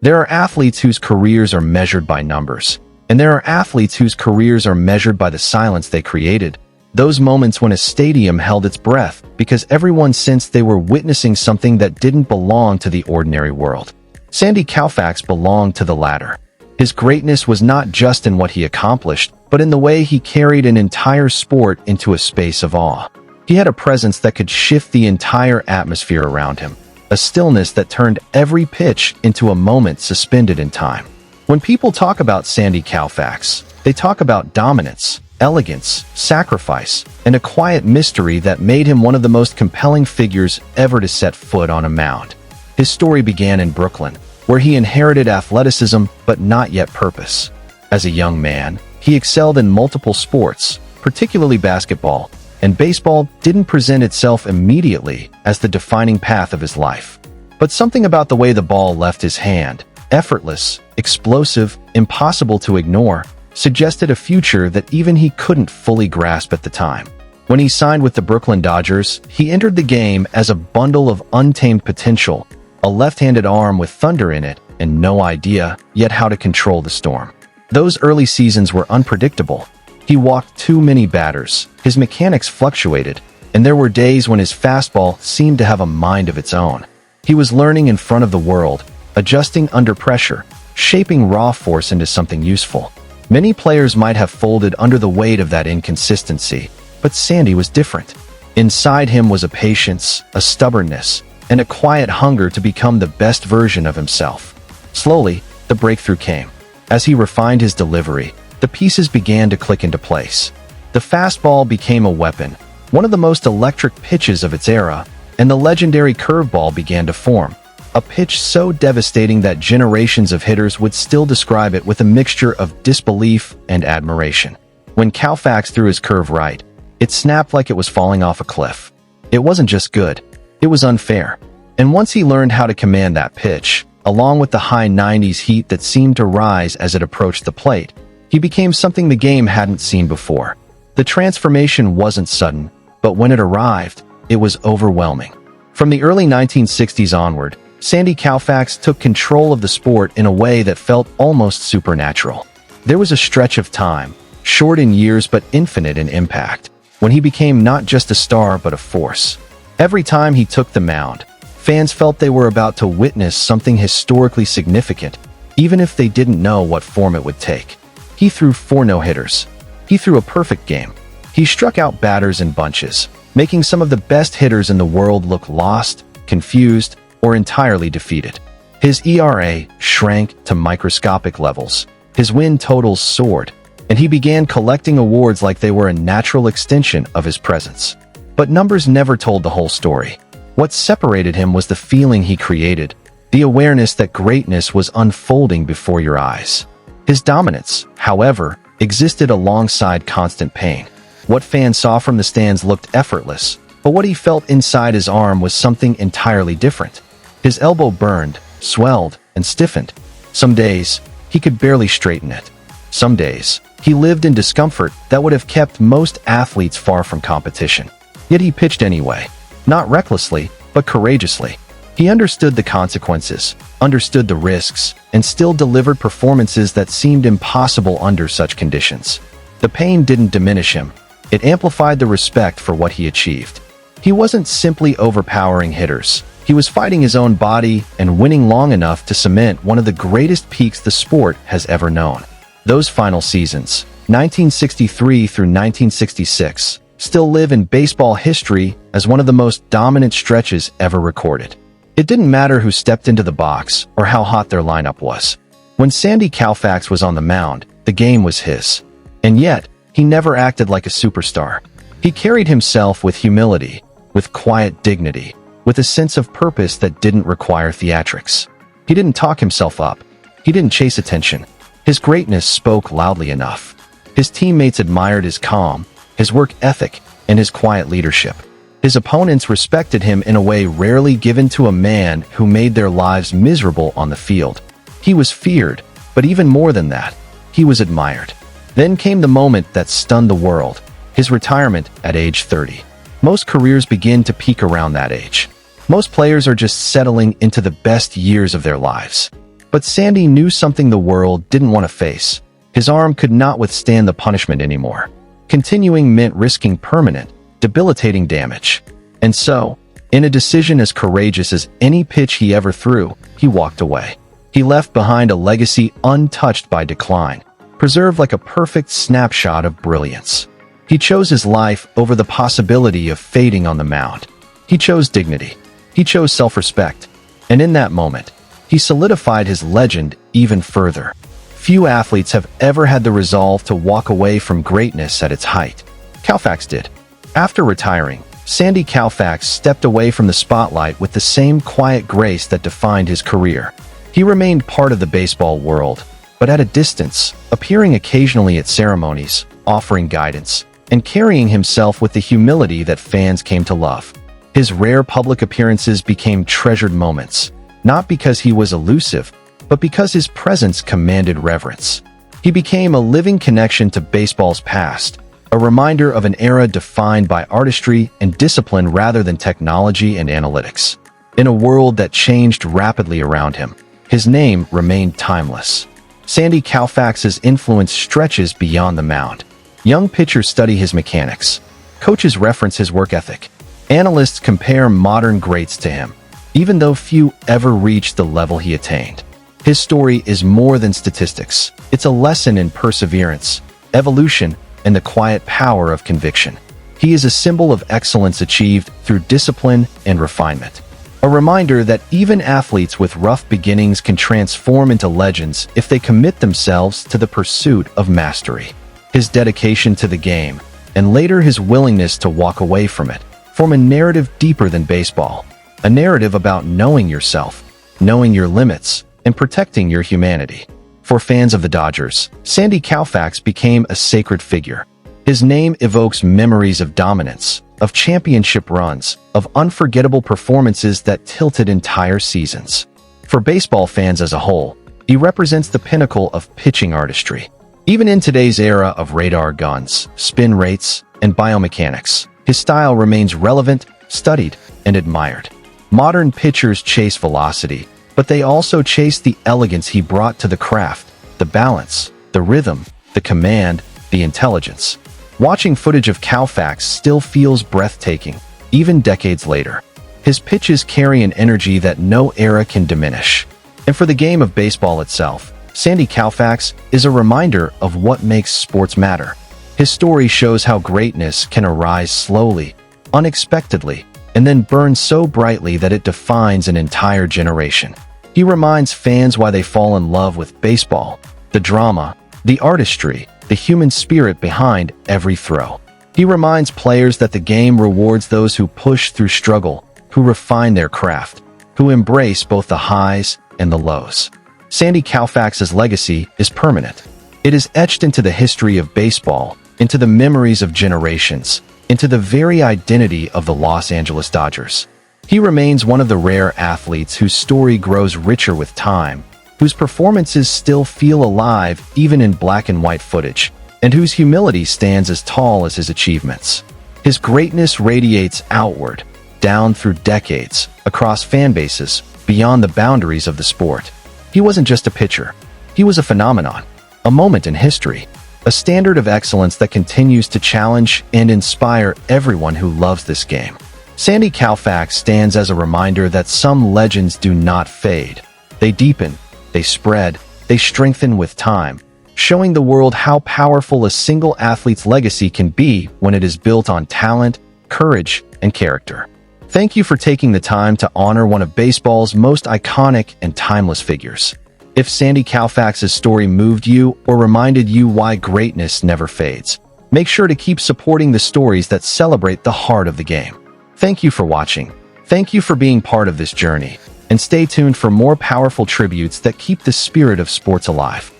There are athletes whose careers are measured by numbers, and there are athletes whose careers are measured by the silence they created, those moments when a stadium held its breath because everyone sensed they were witnessing something that didn't belong to the ordinary world. Sandy Koufax belonged to the latter. His greatness was not just in what he accomplished, but in the way he carried an entire sport into a space of awe. He had a presence that could shift the entire atmosphere around him, a stillness that turned every pitch into a moment suspended in time. When people talk about Sandy Koufax, they talk about dominance, elegance, sacrifice, and a quiet mystery that made him one of the most compelling figures ever to set foot on a mound. His story began in Brooklyn, where he inherited athleticism but not yet purpose. As a young man, he excelled in multiple sports, particularly basketball, and baseball didn't present itself immediately as the defining path of his life. But something about the way the ball left his hand, effortless, explosive, impossible to ignore, suggested a future that even he couldn't fully grasp at the time. When he signed with the Brooklyn Dodgers, he entered the game as a bundle of untamed potential, a left-handed arm with thunder in it, and no idea yet how to control the storm. Those early seasons were unpredictable. He walked too many batters, his mechanics fluctuated, and there were days when his fastball seemed to have a mind of its own. He was learning in front of the world, adjusting under pressure, shaping raw force into something useful. Many players might have folded under the weight of that inconsistency, but Sandy was different. Inside him was a patience, a stubbornness, and a quiet hunger to become the best version of himself. Slowly, the breakthrough came. As he refined his delivery, the pieces began to click into place. The fastball became a weapon, one of the most electric pitches of its era, and the legendary curveball began to form, a pitch so devastating that generations of hitters would still describe it with a mixture of disbelief and admiration. When Koufax threw his curve right, it snapped like it was falling off a cliff. It wasn't just good, it was unfair. And once he learned how to command that pitch, along with the high 90s heat that seemed to rise as it approached the plate, he became something the game hadn't seen before. The transformation wasn't sudden, but when it arrived, it was overwhelming. From the early 1960s onward, Sandy Koufax took control of the sport in a way that felt almost supernatural. There was a stretch of time, short in years but infinite in impact, when he became not just a star but a force. Every time he took the mound, fans felt they were about to witness something historically significant, even if they didn't know what form it would take. He threw 4 no-hitters. He threw a perfect game. He struck out batters in bunches, making some of the best hitters in the world look lost, confused, or entirely defeated. His ERA shrank to microscopic levels. His win totals soared, and he began collecting awards like they were a natural extension of his presence. But numbers never told the whole story. What separated him was the feeling he created, the awareness that greatness was unfolding before your eyes. His dominance, however, existed alongside constant pain. What fans saw from the stands looked effortless, but what he felt inside his arm was something entirely different. His elbow burned, swelled, and stiffened. Some days, he could barely straighten it. Some days, he lived in discomfort that would have kept most athletes far from competition. Yet he pitched anyway, not recklessly, but courageously. He understood the consequences, understood the risks, and still delivered performances that seemed impossible under such conditions. The pain didn't diminish him. It amplified the respect for what he achieved. He wasn't simply overpowering hitters. He was fighting his own body and winning long enough to cement one of the greatest peaks the sport has ever known. Those final seasons, 1963 through 1966, still live in baseball history as one of the most dominant stretches ever recorded. It didn't matter who stepped into the box or how hot their lineup was. When Sandy Koufax was on the mound, the game was his. And yet, he never acted like a superstar. He carried himself with humility, with quiet dignity, with a sense of purpose that didn't require theatrics. He didn't talk himself up. He didn't chase attention. His greatness spoke loudly enough. His teammates admired his calm, his work ethic, and his quiet leadership. His opponents respected him in a way rarely given to a man who made their lives miserable on the field. He was feared, but even more than that, he was admired. Then came the moment that stunned the world, his retirement at age 30. Most careers begin to peak around that age. Most players are just settling into the best years of their lives. But Sandy knew something the world didn't want to face. His arm could not withstand the punishment anymore. Continuing meant risking permanent, debilitating damage. And so, in a decision as courageous as any pitch he ever threw, he walked away. He left behind a legacy untouched by decline, preserved like a perfect snapshot of brilliance. He chose his life over the possibility of fading on the mound. He chose dignity. He chose self-respect. And in that moment, he solidified his legend even further. Few athletes have ever had the resolve to walk away from greatness at its height. Koufax did. After retiring, Sandy Koufax stepped away from the spotlight with the same quiet grace that defined his career. He remained part of the baseball world, but at a distance, appearing occasionally at ceremonies, offering guidance, and carrying himself with the humility that fans came to love. His rare public appearances became treasured moments, not because he was elusive, but because his presence commanded reverence. He became a living connection to baseball's past, a reminder of an era defined by artistry and discipline rather than technology and analytics. In a world that changed rapidly around him, his name remained timeless. Sandy Koufax's influence stretches beyond the mound. Young pitchers study his mechanics. Coaches reference his work ethic. Analysts compare modern greats to him, even though few ever reached the level he attained. His story is more than statistics. It's a lesson in perseverance, evolution, and the quiet power of conviction. He is a symbol of excellence achieved through discipline and refinement. A reminder that even athletes with rough beginnings can transform into legends if they commit themselves to the pursuit of mastery. His dedication to the game, and later his willingness to walk away from it, form a narrative deeper than baseball. A narrative about knowing yourself, knowing your limits, and protecting your humanity. For fans of the Dodgers, Sandy Koufax became a sacred figure. His name evokes memories of dominance, of championship runs, of unforgettable performances that tilted entire seasons. For baseball fans as a whole, he represents the pinnacle of pitching artistry. Even in today's era of radar guns, spin rates, and biomechanics, his style remains relevant, studied, and admired. Modern pitchers chase velocity, but they also chase the elegance he brought to the craft, the balance, the rhythm, the command, the intelligence. Watching footage of Koufax still feels breathtaking, even decades later. His pitches carry an energy that no era can diminish. And for the game of baseball itself, Sandy Koufax is a reminder of what makes sports matter. His story shows how greatness can arise slowly, unexpectedly, and then burn so brightly that it defines an entire generation. He reminds fans why they fall in love with baseball, the drama, the artistry, the human spirit behind every throw. He reminds players that the game rewards those who push through struggle, who refine their craft, who embrace both the highs and the lows. Sandy Koufax's legacy is permanent. It is etched into the history of baseball, into the memories of generations, into the very identity of the Los Angeles Dodgers. He remains one of the rare athletes whose story grows richer with time, whose performances still feel alive even in black and white footage, and whose humility stands as tall as his achievements. His greatness radiates outward, down through decades, across fan bases, beyond the boundaries of the sport. He wasn't just a pitcher. He was a phenomenon, a moment in history, a standard of excellence that continues to challenge and inspire everyone who loves this game. Sandy Koufax stands as a reminder that some legends do not fade. They deepen, they spread, they strengthen with time, showing the world how powerful a single athlete's legacy can be when it is built on talent, courage, and character. Thank you for taking the time to honor one of baseball's most iconic and timeless figures. If Sandy Koufax's story moved you or reminded you why greatness never fades, make sure to keep supporting the stories that celebrate the heart of the game. Thank you for watching. Thank you for being part of this journey. And stay tuned for more powerful tributes that keep the spirit of sports alive.